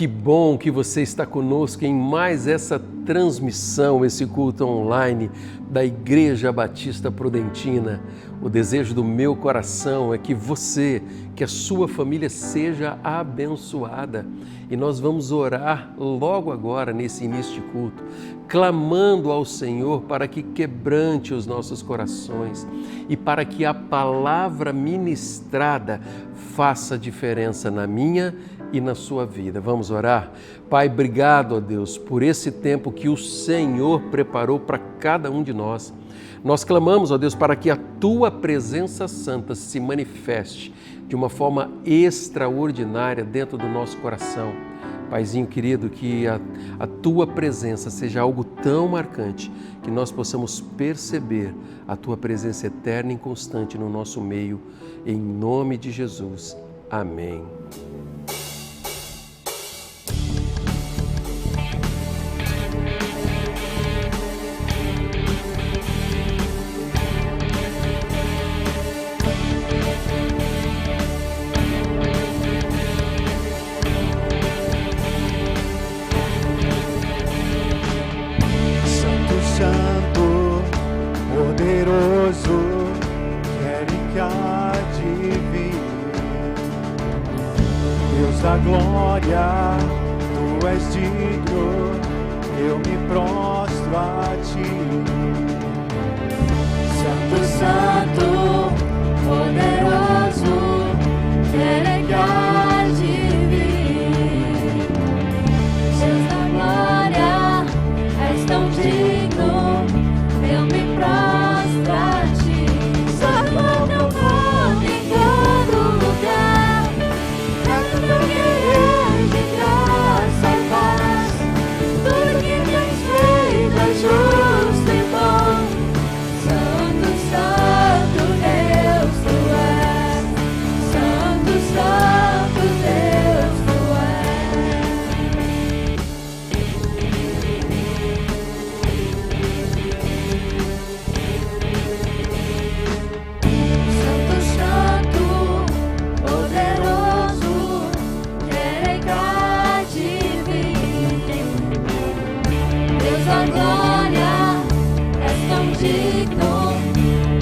que bom que você está conosco em mais essa transmissão, esse culto online da Igreja Batista Prudentina. O desejo do meu coração é que você, que a sua família seja abençoada. E nós vamos orar logo agora, nesse início de culto, clamando ao Senhor para que quebrante os nossos corações e para que a palavra ministrada faça diferença na minha e na sua vida. Vamos orar? Pai, obrigado, ó Deus, por esse tempo que o Senhor preparou para cada um de nós. Nós clamamos, ó Deus, para que a Tua presença santa se manifeste de uma forma extraordinária dentro do nosso coração. Paizinho querido, que a Tua presença seja algo tão marcante que nós possamos perceber a Tua presença eterna e constante no nosso meio. Em nome de Jesus. Amém. Da glória, Tu és digno, eu me prostro a Ti. Santo, Santo, poderoso, quero que há de vir. Deus da glória, és tão digno, eu me prostro a Ti. Só Teu nome em todo lugar. Tudo que tens feito é justo e bom. Santo, Santo Deus Tu és. Santo, Santo Deus Tu és. Santo, Santo, poderoso, Deus da glória, és tão digno,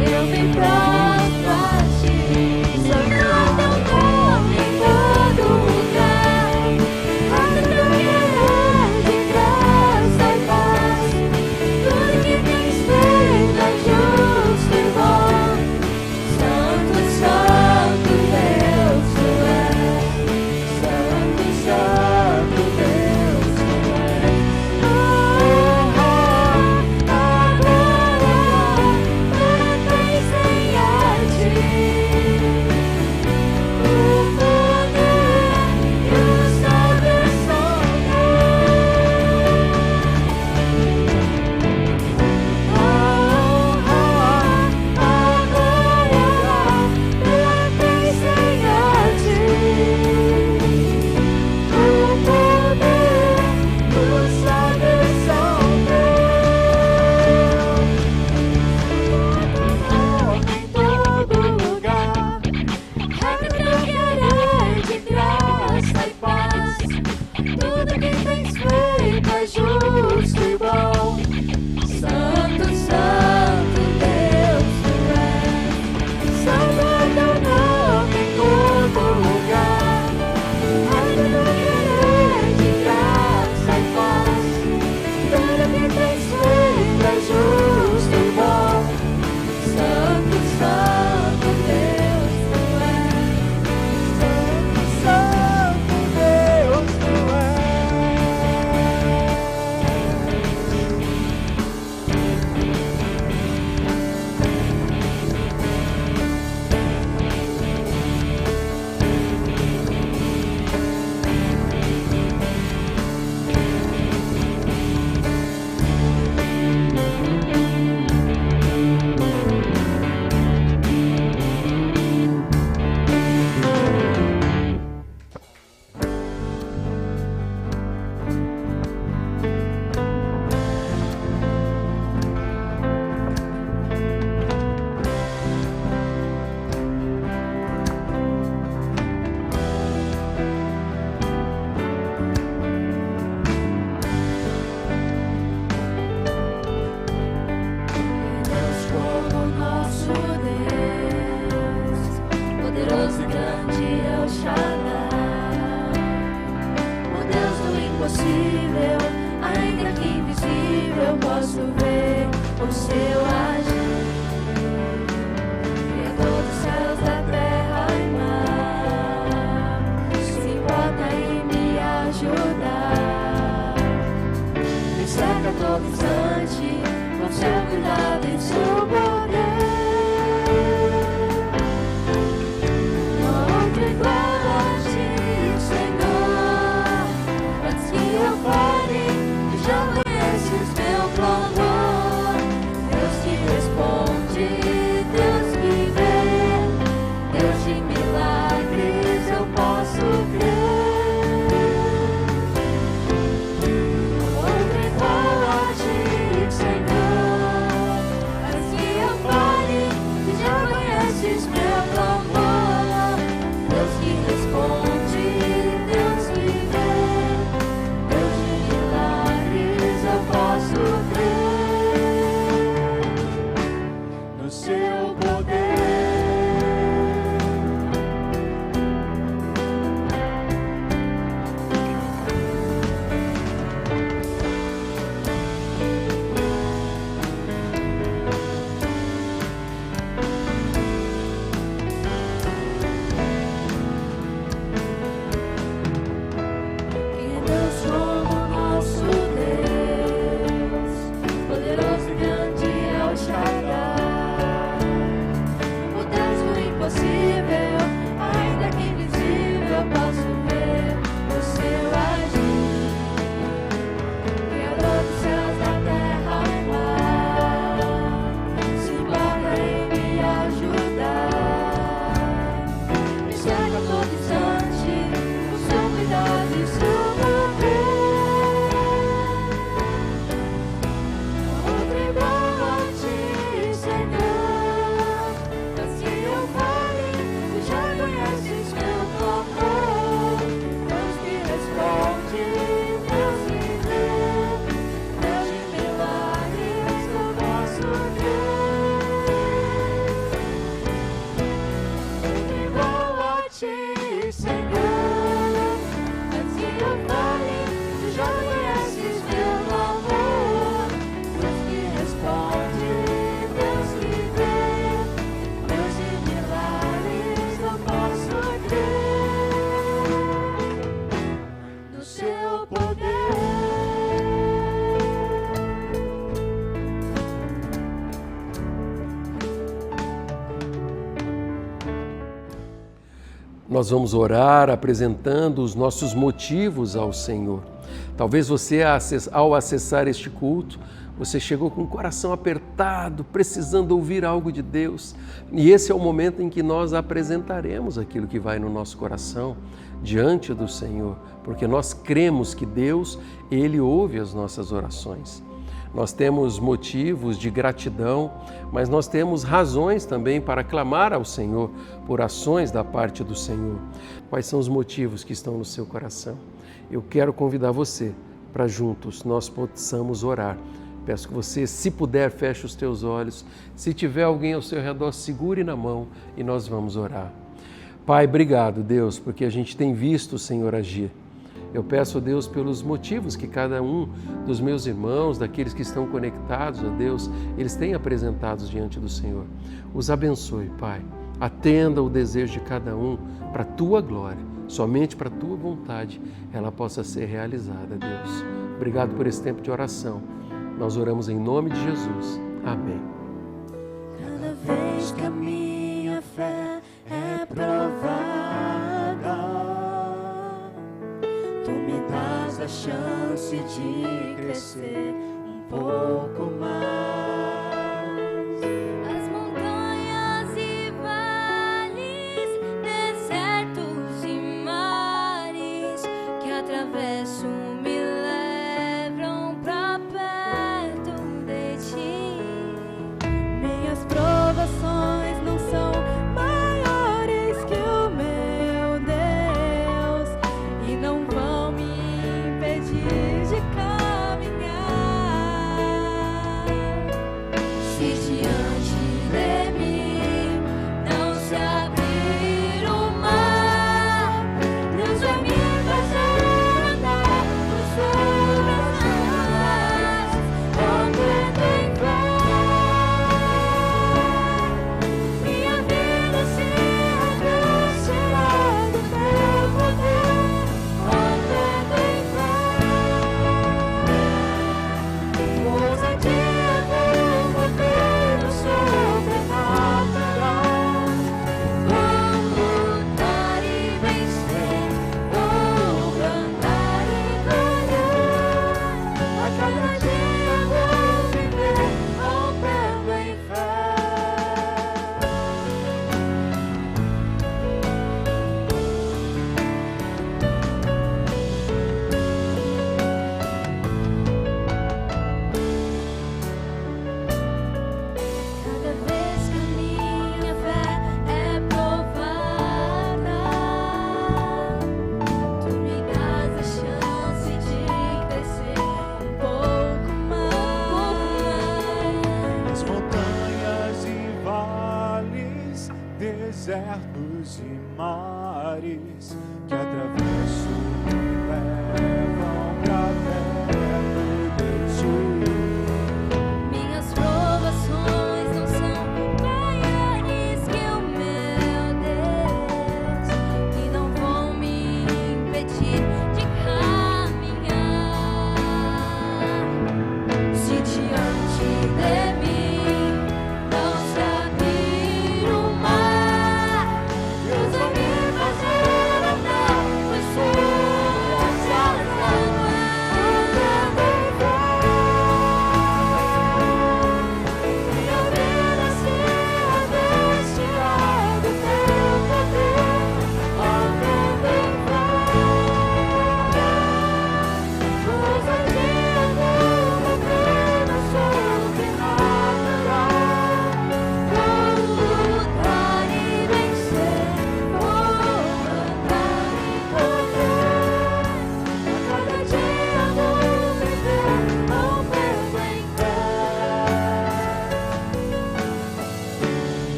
eu me prostro a Ti. Santo Teu nome em todo lugar, aleluia, de graça e paz. Tudo que tens feito é justo e bom. Santo, Santo Deus Tu és. Santo, Santo Deus Tu és. impossível, ainda que invisível, posso ver o seu agir. Criador dos céus, da terra e mar, se importa em me ajudar. Me cerca todo instante com seu cuidado e seu poder. Não outro igual a ti, Senhor. Antes que eu fale, tu já conheces meu clamor. Deus que responde, Deus que vê, Deus de milagres eu posso crer. Outro igual a ti, Senhor. Antes que eu fale, tu já conheces meu clamor. Deus que responde, Deus que vê, Deus de milagres eu posso crer no seu poder. Quem é Deus como nosso Deus? Poderoso e grande é o Shaddai. O Deus do impossível, ainda que invisível, posso ver o seu agir. Criador dos céus, da terra e mar, se importa em me ajudar. Me cerca a todo instante o seu cuidado e seu poder. Outro igual a ti, Senhor. Antes que eu fale, tu já conheces meu clamor. Deus que responde, Deus que vê, Deus de milagres eu posso crer. Outro igual a ti, Senhor. Antes que eu fale, tu já conheces meu clamor. Deus que responde, Deus que vê, Deus de milagres eu posso crer no seu poder. Nós vamos orar apresentando os nossos motivos ao Senhor. Talvez você, ao acessar este culto, você chegou com o coração apertado, precisando ouvir algo de Deus. E esse é o momento em que nós apresentaremos aquilo que vai no nosso coração diante do Senhor, porque nós cremos que Deus, Ele ouve as nossas orações. Nós temos motivos de gratidão, mas nós temos razões também para clamar ao Senhor por ações da parte do Senhor. Quais são os motivos que estão no seu coração? Eu quero convidar você para juntos nós possamos orar. Peço que você, se puder, feche os teus olhos. Se tiver alguém ao seu redor, segure na mão e nós vamos orar. Pai, obrigado, Deus, porque a gente tem visto o Senhor agir. Eu peço a Deus pelos motivos que cada um dos meus irmãos, daqueles que estão conectados a Deus, eles têm apresentados diante do Senhor. Os abençoe, Pai. Atenda o desejo de cada um para a Tua glória, somente para a Tua vontade ela possa ser realizada, Deus. Obrigado por esse tempo de oração. Nós oramos em nome de Jesus. Amém. Cada vez que a minha fé é provada, tu me dás a chance de crescer um pouco mais. As montanhas e vales, desertos e mares que atravesso me levam pra perto de ti. Minhas provações não são maiores que o meu Deus e não vão me impedir de caminhar. Se diante de mim não se abrir o mar, Deus vai me fazer andar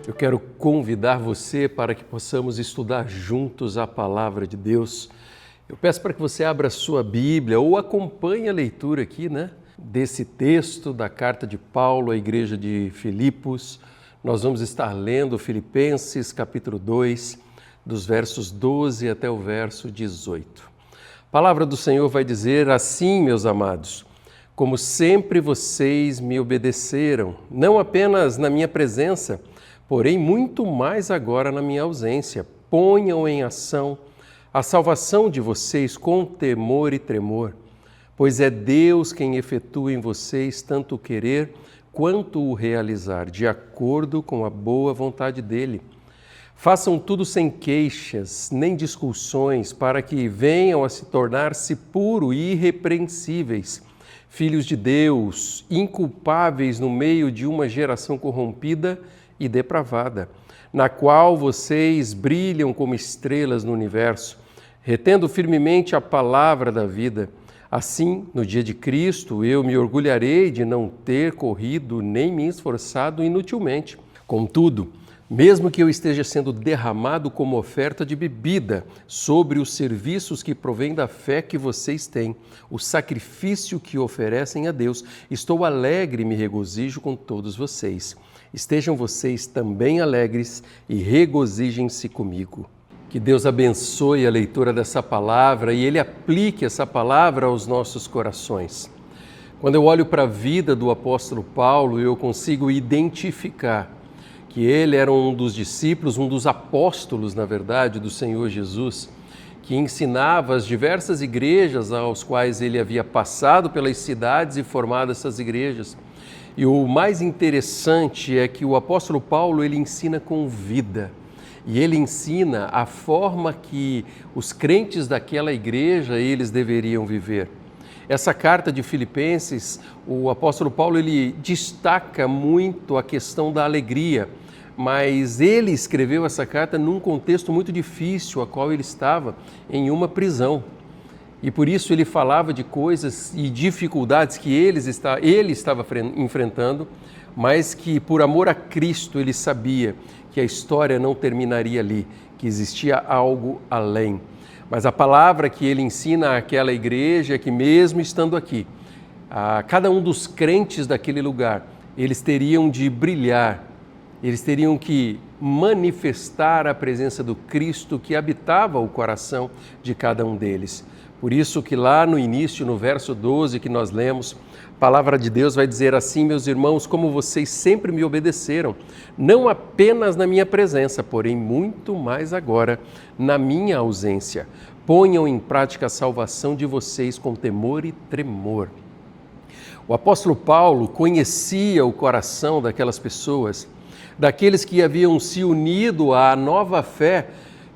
Eu quero convidar você para que possamos estudar juntos a palavra de Deus. Eu peço para que você abra a sua Bíblia ou acompanhe a leitura aqui, desse texto da carta de Paulo à igreja de Filipos. Nós vamos estar lendo Filipenses capítulo 2, dos versos 12 até o verso 18. A palavra do Senhor vai dizer assim, meus amados: como sempre vocês me obedeceram, não apenas na minha presença, porém muito mais agora na minha ausência. Ponham em ação a salvação de vocês com temor e tremor, pois é Deus quem efetua em vocês tanto o querer quanto o realizar, de acordo com a boa vontade dele. Façam tudo sem queixas, nem discussões, para que venham a se tornar-se puros e irrepreensíveis, filhos de Deus, inculpáveis no meio de uma geração corrompida e depravada, na qual vocês brilham como estrelas no universo, retendo firmemente a palavra da vida. Assim, no dia de Cristo, eu me orgulharei de não ter corrido nem me esforçado inutilmente. Contudo, mesmo que eu esteja sendo derramado como oferta de bebida sobre os serviços que provêm da fé que vocês têm, o sacrifício que oferecem a Deus, estou alegre e me regozijo com todos vocês. Estejam vocês também alegres e regozijem-se comigo. Que Deus abençoe a leitura dessa palavra e Ele aplique essa palavra aos nossos corações. Quando eu olho para a vida do apóstolo Paulo, eu consigo identificar que ele era um dos discípulos, um dos apóstolos, na verdade, do Senhor Jesus, que ensinava as diversas igrejas aos quais ele havia passado pelas cidades e formado essas igrejas. E o mais interessante é que o apóstolo Paulo, ele ensina com vida. E ele ensina a forma que os crentes daquela igreja, eles deveriam viver. Essa carta de Filipenses, o apóstolo Paulo, ele destaca muito a questão da alegria, mas ele escreveu essa carta num contexto muito difícil, a qual ele estava em uma prisão. E por isso ele falava de coisas e dificuldades que ele estava enfrentando, mas que por amor a Cristo ele sabia que a história não terminaria ali, que existia algo além. Mas a palavra que ele ensina àquela igreja é que mesmo estando aqui, a cada um dos crentes daquele lugar, eles teriam de brilhar, eles teriam que manifestar a presença do Cristo que habitava o coração de cada um deles. Por isso que lá no início, no verso 12 que nós lemos, a palavra de Deus vai dizer assim: meus irmãos, como vocês sempre me obedeceram, não apenas na minha presença, porém muito mais agora na minha ausência. Ponham em prática a salvação de vocês com temor e tremor. O apóstolo Paulo conhecia o coração daquelas pessoas, daqueles que haviam se unido à nova fé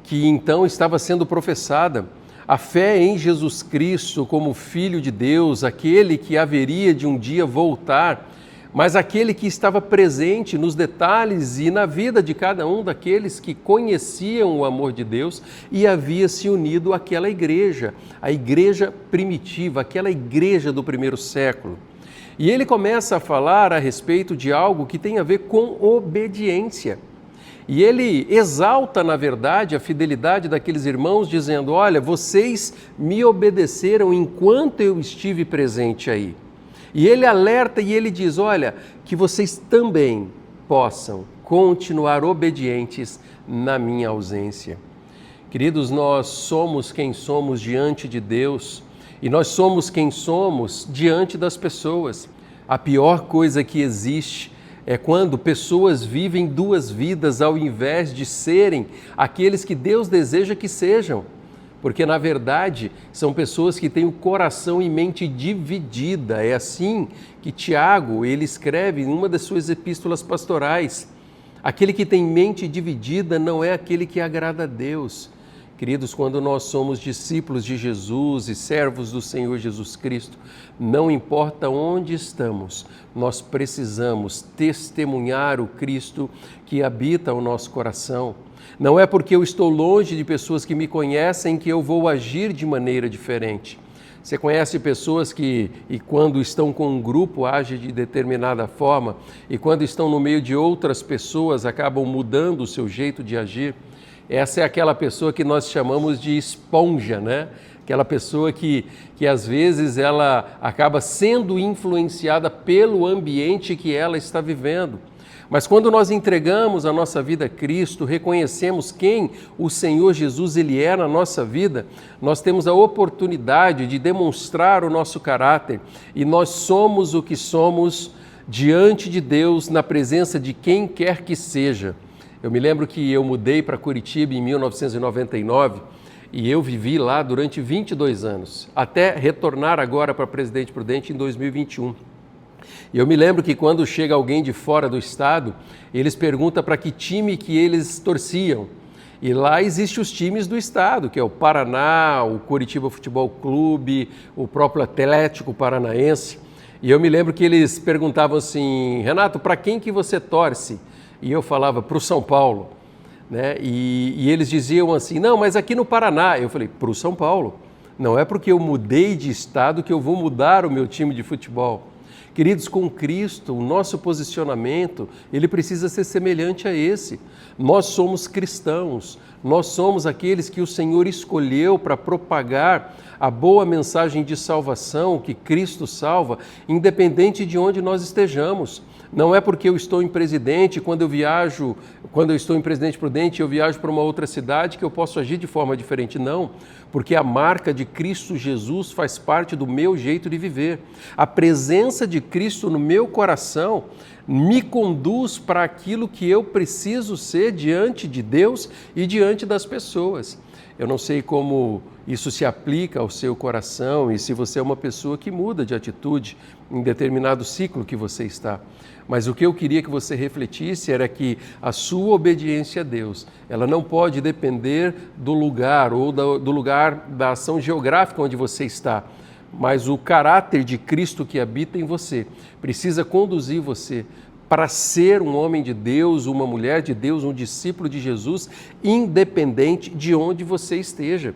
que então estava sendo professada. A fé em Jesus Cristo como Filho de Deus, aquele que haveria de um dia voltar, mas aquele que estava presente nos detalhes e na vida de cada um daqueles que conheciam o amor de Deus e havia se unido àquela igreja, a igreja primitiva, aquela igreja do primeiro século. E ele começa a falar a respeito de algo que tem a ver com obediência. E ele exalta, na verdade, a fidelidade daqueles irmãos, dizendo: olha, vocês me obedeceram enquanto eu estive presente aí. E ele alerta e ele diz: olha, que vocês também possam continuar obedientes na minha ausência. Queridos, nós somos quem somos diante de Deus e nós somos quem somos diante das pessoas. A pior coisa que existe é quando pessoas vivem duas vidas ao invés de serem aqueles que Deus deseja que sejam. Porque, na verdade, são pessoas que têm o coração e mente dividida. É assim que Tiago, ele escreve em uma das suas epístolas pastorais: aquele que tem mente dividida não é aquele que agrada a Deus. Queridos, quando nós somos discípulos de Jesus e servos do Senhor Jesus Cristo, não importa onde estamos, nós precisamos testemunhar o Cristo que habita o nosso coração. Não é porque eu estou longe de pessoas que me conhecem que eu vou agir de maneira diferente. Você conhece pessoas que, e quando estão com um grupo, agem de determinada forma, e quando estão no meio de outras pessoas, acabam mudando o seu jeito de agir? Essa é aquela pessoa que nós chamamos de esponja, né? Aquela pessoa que às vezes ela acaba sendo influenciada pelo ambiente que ela está vivendo. Mas quando nós entregamos a nossa vida a Cristo, reconhecemos quem o Senhor Jesus ele é na nossa vida, nós temos a oportunidade de demonstrar o nosso caráter e nós somos o que somos diante de Deus, na presença de quem quer que seja. Eu me lembro que eu mudei para Curitiba em 1999 e eu vivi lá durante 22 anos, até retornar agora para Presidente Prudente em 2021. E eu me lembro que quando chega alguém de fora do estado, eles perguntam para que time que eles torciam. E lá existem os times do estado, que é o Paraná, o Curitiba Futebol Clube, o próprio Atlético Paranaense. E eu me lembro que eles perguntavam assim, Renato, para quem que você torce? E eu falava, para o São Paulo. Né? E eles diziam assim, não, mas aqui no Paraná. Eu falei, para o São Paulo. Não é porque eu mudei de estado que eu vou mudar o meu time de futebol. Queridos, com Cristo, o nosso posicionamento, ele precisa ser semelhante a esse. Nós somos cristãos, nós somos aqueles que o Senhor escolheu para propagar a boa mensagem de salvação, que Cristo salva, independente de onde nós estejamos. Não é porque eu estou em Presidente, quando eu estou em Presidente Prudente, eu viajo para uma outra cidade que eu posso agir de forma diferente. Não, porque a marca de Cristo Jesus faz parte do meu jeito de viver. A presença de Cristo no meu coração me conduz para aquilo que eu preciso ser diante de Deus e diante das pessoas. Eu não sei como isso se aplica ao seu coração e se você é uma pessoa que muda de atitude em determinado ciclo que você está. Mas o que eu queria que você refletisse era que a sua obediência a Deus, ela não pode depender do lugar ou do lugar da ação geográfica onde você está, mas o caráter de Cristo que habita em você precisa conduzir você para ser um homem de Deus, uma mulher de Deus, um discípulo de Jesus, independente de onde você esteja.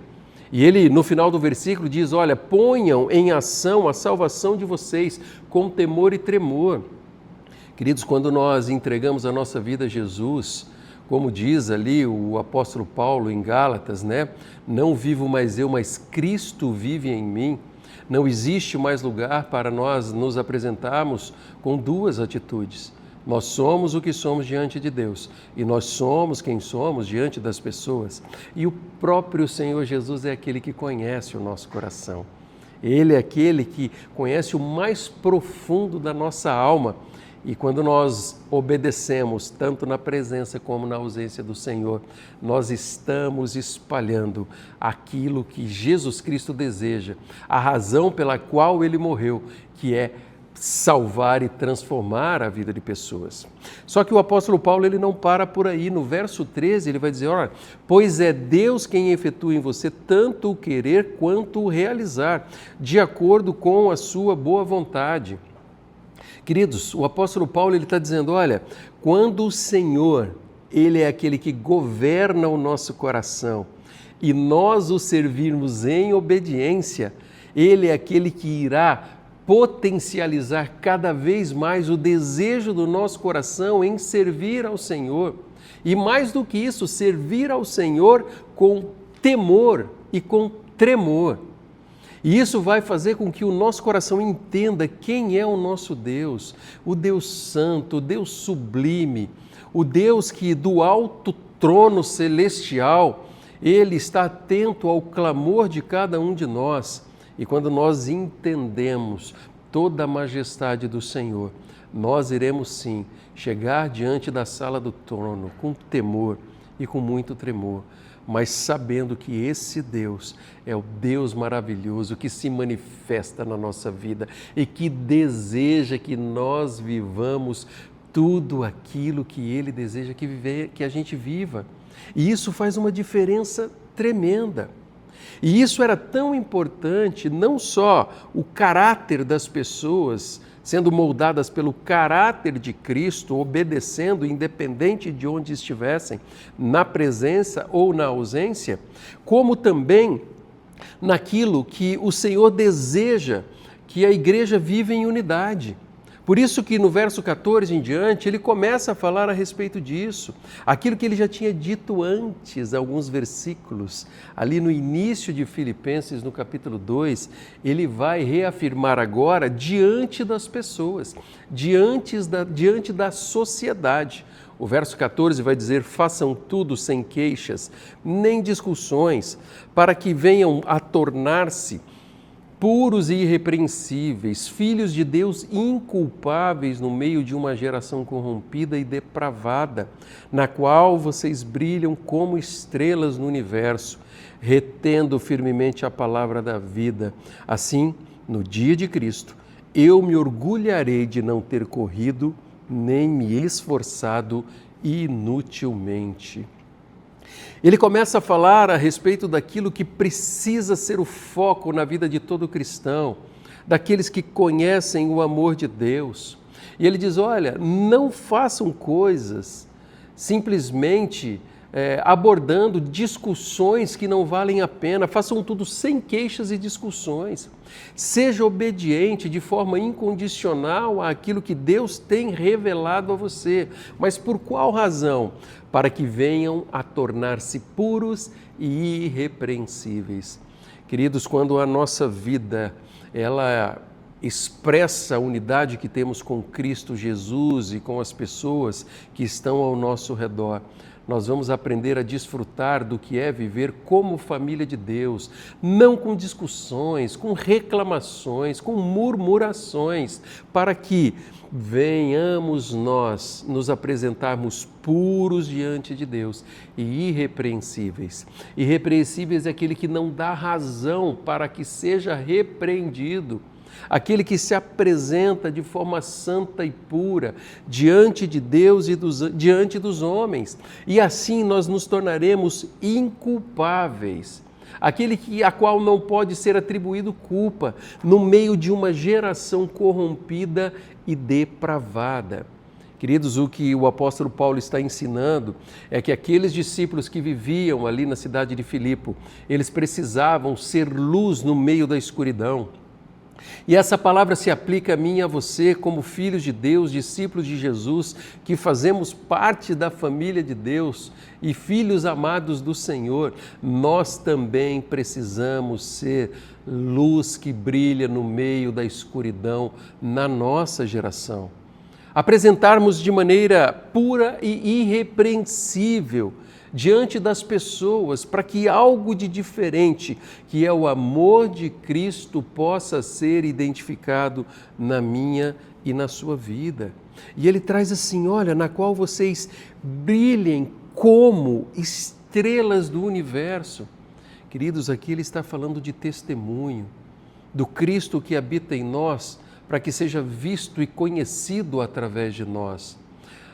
E ele, no final do versículo, diz, olha, ponham em ação a salvação de vocês com temor e tremor. Queridos, quando nós entregamos a nossa vida a Jesus, como diz ali o apóstolo Paulo em Gálatas, né? Não vivo mais eu, mas Cristo vive em mim. Não existe mais lugar para nós nos apresentarmos com duas atitudes. Nós somos o que somos diante de Deus e nós somos quem somos diante das pessoas. E o próprio Senhor Jesus é aquele que conhece o nosso coração. Ele é aquele que conhece o mais profundo da nossa alma. E quando nós obedecemos, tanto na presença como na ausência do Senhor, nós estamos espalhando aquilo que Jesus Cristo deseja, a razão pela qual Ele morreu, que é salvar e transformar a vida de pessoas. Só que o apóstolo Paulo ele não para por aí. No verso 13 ele vai dizer, olha, pois é Deus quem efetua em você tanto o querer quanto o realizar, de acordo com a sua boa vontade. Queridos, o apóstolo Paulo ele está dizendo, olha, quando o Senhor, Ele é aquele que governa o nosso coração e nós o servirmos em obediência, Ele é aquele que irá potencializar cada vez mais o desejo do nosso coração em servir ao Senhor. E mais do que isso, servir ao Senhor com temor e com tremor. E isso vai fazer com que o nosso coração entenda quem é o nosso Deus, o Deus santo, o Deus sublime, o Deus que do alto trono celestial, Ele está atento ao clamor de cada um de nós. E quando nós entendemos toda a majestade do Senhor, nós iremos sim chegar diante da sala do trono com temor e com muito tremor, mas sabendo que esse Deus é o Deus maravilhoso que se manifesta na nossa vida e que deseja que nós vivamos tudo aquilo que Ele deseja que a gente viva. E isso faz uma diferença tremenda. E isso era tão importante, não só o caráter das pessoas sendo moldadas pelo caráter de Cristo, obedecendo, independente de onde estivessem, na presença ou na ausência, como também naquilo que o Senhor deseja que a igreja viva em unidade. Por isso que no verso 14 em diante, ele começa a falar a respeito disso. Aquilo que ele já tinha dito antes, alguns versículos, ali no início de Filipenses, no capítulo 2, ele vai reafirmar agora diante das pessoas, diante da sociedade. O verso 14 vai dizer: façam tudo sem queixas, nem discussões, para que venham a tornar-se puros e irrepreensíveis, filhos de Deus inculpáveis no meio de uma geração corrompida e depravada, na qual vocês brilham como estrelas no universo, retendo firmemente a palavra da vida. Assim, no dia de Cristo, eu me orgulharei de não ter corrido, nem me esforçado inutilmente. Ele começa a falar a respeito daquilo que precisa ser o foco na vida de todo cristão, daqueles que conhecem o amor de Deus. E ele diz: olha, não façam coisas simplesmente abordando discussões que não valem a pena, façam tudo sem queixas e discussões. Seja obediente de forma incondicional àquilo que Deus tem revelado a você. Mas por qual razão? Para que venham a tornar-se puros e irrepreensíveis. Queridos, quando a nossa vida, ela expressa a unidade que temos com Cristo Jesus e com as pessoas que estão ao nosso redor, nós vamos aprender a desfrutar do que é viver como família de Deus, não com discussões, com reclamações, com murmurações, para que venhamos nós nos apresentarmos puros diante de Deus e irrepreensíveis. Irrepreensíveis é aquele que não dá razão para que seja repreendido. Aquele que se apresenta de forma santa e pura diante de Deus e diante dos homens. E assim nós nos tornaremos inculpáveis. Aquele a qual não pode ser atribuído culpa no meio de uma geração corrompida e depravada. Queridos, o que o apóstolo Paulo está ensinando é que aqueles discípulos que viviam ali na cidade de Filipe, eles precisavam ser luz no meio da escuridão. E essa palavra se aplica a mim e a você como filhos de Deus, discípulos de Jesus, que fazemos parte da família de Deus e filhos amados do Senhor. Nós também precisamos ser luz que brilha no meio da escuridão na nossa geração. Apresentarmos de maneira pura e irrepreensível diante das pessoas, para que algo de diferente, que é o amor de Cristo, possa ser identificado na minha e na sua vida. E ele traz assim: olha, na qual vocês brilhem como estrelas do universo. Queridos, aqui ele está falando de testemunho, do Cristo que habita em nós, para que seja visto e conhecido através de nós.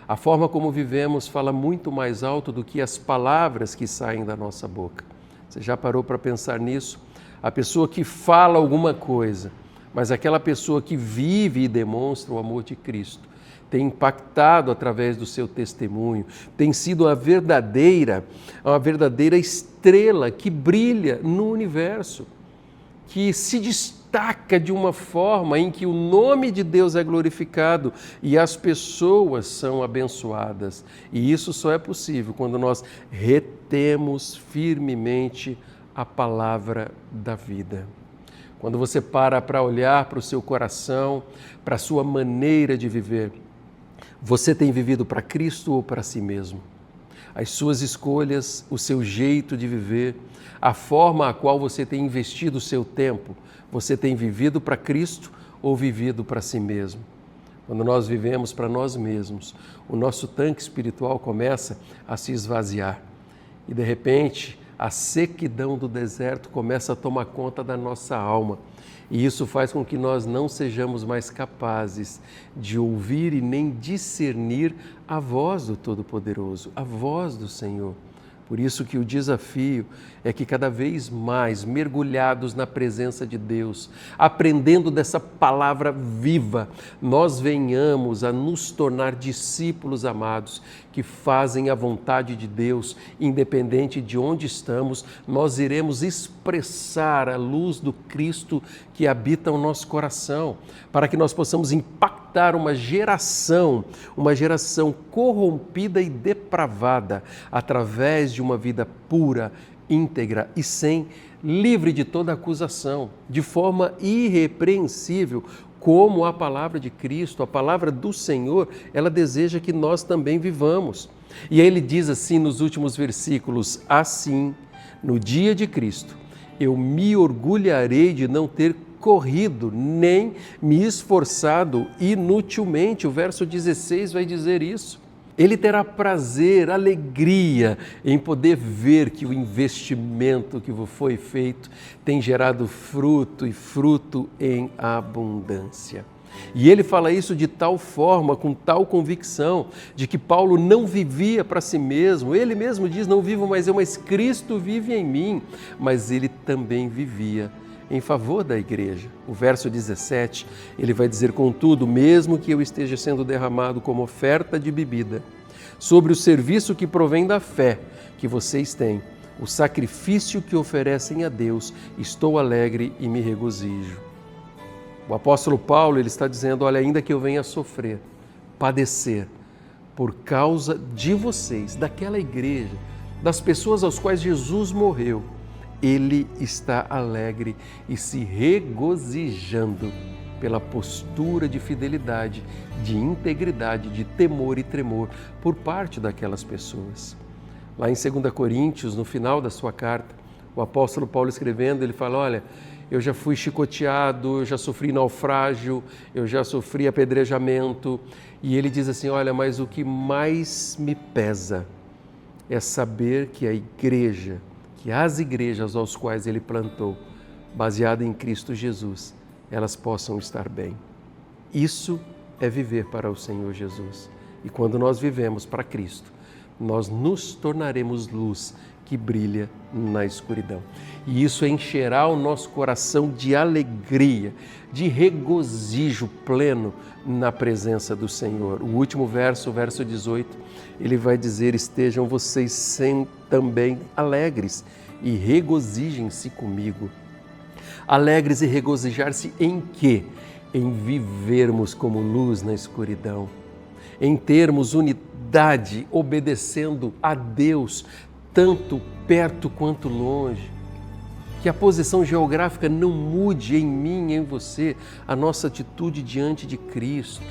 A forma como vivemos fala muito mais alto do que as palavras que saem da nossa boca. Você já parou para pensar nisso? A pessoa que fala alguma coisa, mas aquela pessoa que vive e demonstra o amor de Cristo, tem impactado através do seu testemunho, tem sido uma verdadeira estrela que brilha no universo, que se destaca de uma forma em que o nome de Deus é glorificado e as pessoas são abençoadas. E isso só é possível quando nós retemos firmemente a palavra da vida. Quando você para olhar para o seu coração, para a sua maneira de viver, você tem vivido para Cristo ou para si mesmo? As suas escolhas, o seu jeito de viver, a forma a qual você tem investido o seu tempo, você tem vivido para Cristo ou vivido para si mesmo? Quando nós vivemos para nós mesmos, o nosso tanque espiritual começa a se esvaziar e, de repente, a sequidão do deserto começa a tomar conta da nossa alma. E isso faz com que nós não sejamos mais capazes de ouvir e nem discernir a voz do Todo-Poderoso, a voz do Senhor. Por isso que o desafio é que cada vez mais, mergulhados na presença de Deus, aprendendo dessa palavra viva, nós venhamos a nos tornar discípulos amados, que fazem a vontade de Deus, independente de onde estamos, nós iremos expressar a luz do Cristo que habita o nosso coração, para que nós possamos impactar uma geração corrompida e depravada, através de uma vida pura, íntegra e livre de toda acusação, de forma irrepreensível, como a palavra de Cristo, a palavra do Senhor, ela deseja que nós também vivamos. E aí ele diz assim nos últimos versículos: assim, no dia de Cristo, eu me orgulharei de não ter corrido, nem me esforçado inutilmente. O verso 16 vai dizer isso. Ele terá prazer, alegria em poder ver que o investimento que foi feito tem gerado fruto e fruto em abundância. E ele fala isso de tal forma, com tal convicção, de que Paulo não vivia para si mesmo. Ele mesmo diz: não vivo mais eu, mas Cristo vive em mim. Mas ele também vivia em favor da igreja. O verso 17, ele vai dizer: contudo, mesmo que eu esteja sendo derramado como oferta de bebida, sobre o serviço que provém da fé que vocês têm, o sacrifício que oferecem a Deus, estou alegre e me regozijo. O apóstolo Paulo, ele está dizendo: olha, ainda que eu venha sofrer, padecer, por causa de vocês, daquela igreja, das pessoas aos quais Jesus morreu, ele está alegre e se regozijando pela postura de fidelidade, de integridade, de temor e tremor por parte daquelas pessoas. Lá em 2 Coríntios, no final da sua carta, o apóstolo Paulo escrevendo, ele fala: olha, eu já fui chicoteado, eu já sofri naufrágio, eu já sofri apedrejamento. E ele diz assim: olha, mas o que mais me pesa é saber que a igreja, que as igrejas aos quais ele plantou, baseada em Cristo Jesus, elas possam estar bem. Isso é viver para o Senhor Jesus. E quando nós vivemos para Cristo, nós nos tornaremos luz que brilha na escuridão. E isso encherá o nosso coração de alegria, de regozijo pleno na presença do Senhor. O último verso, o verso 18, ele vai dizer: estejam vocês também alegres e regozijem-se comigo. Alegres e regozijar-se em quê? Em vivermos como luz na escuridão, em termos unidade, obedecendo a Deus, tanto perto quanto longe. Que a posição geográfica não mude em mim, em você, a nossa atitude diante de Cristo,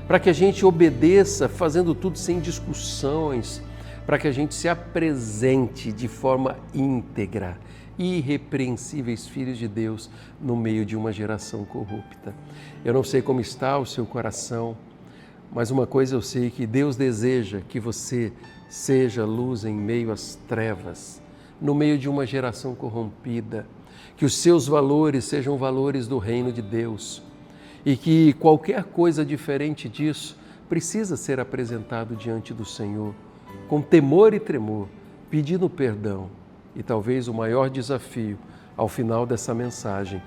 para que a gente obedeça fazendo tudo sem discussões, para que a gente se apresente de forma íntegra, irrepreensíveis filhos de Deus no meio de uma geração corrupta. Eu não sei como está o seu coração, mas uma coisa eu sei, que Deus deseja que você seja luz em meio às trevas, no meio de uma geração corrompida, que os seus valores sejam valores do reino de Deus e que qualquer coisa diferente disso precisa ser apresentado diante do Senhor, com temor e tremor, pedindo perdão. E talvez o maior desafio ao final dessa mensagem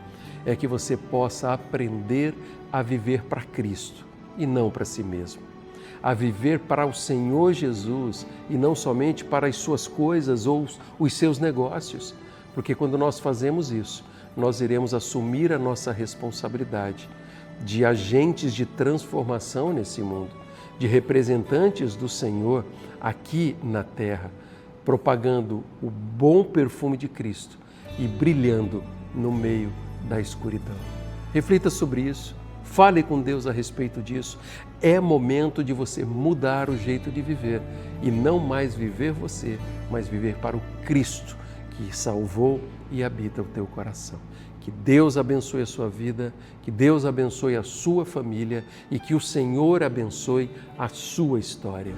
é que você possa aprender a viver para Cristo e não para si mesmo. A viver para o Senhor Jesus e não somente para as suas coisas ou os seus negócios. Porque quando nós fazemos isso, nós iremos assumir a nossa responsabilidade de agentes de transformação nesse mundo, de representantes do Senhor aqui na terra, propagando o bom perfume de Cristo e brilhando no meio da escuridão. Reflita sobre isso, fale com Deus a respeito disso. É momento de você mudar o jeito de viver e não mais viver você, mas viver para o Cristo que salvou e habita o teu coração. Que Deus abençoe a sua vida, que Deus abençoe a sua família e que o Senhor abençoe a sua história.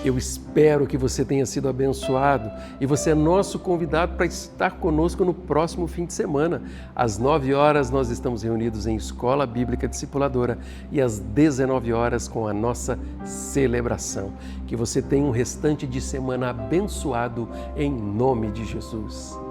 Eu espero que você tenha sido abençoado e você é nosso convidado para estar conosco no próximo fim de semana. Às 9 horas nós estamos reunidos em Escola Bíblica Discipuladora e às 19 horas com a nossa celebração. Que você tenha um restante de semana abençoado em nome de Jesus.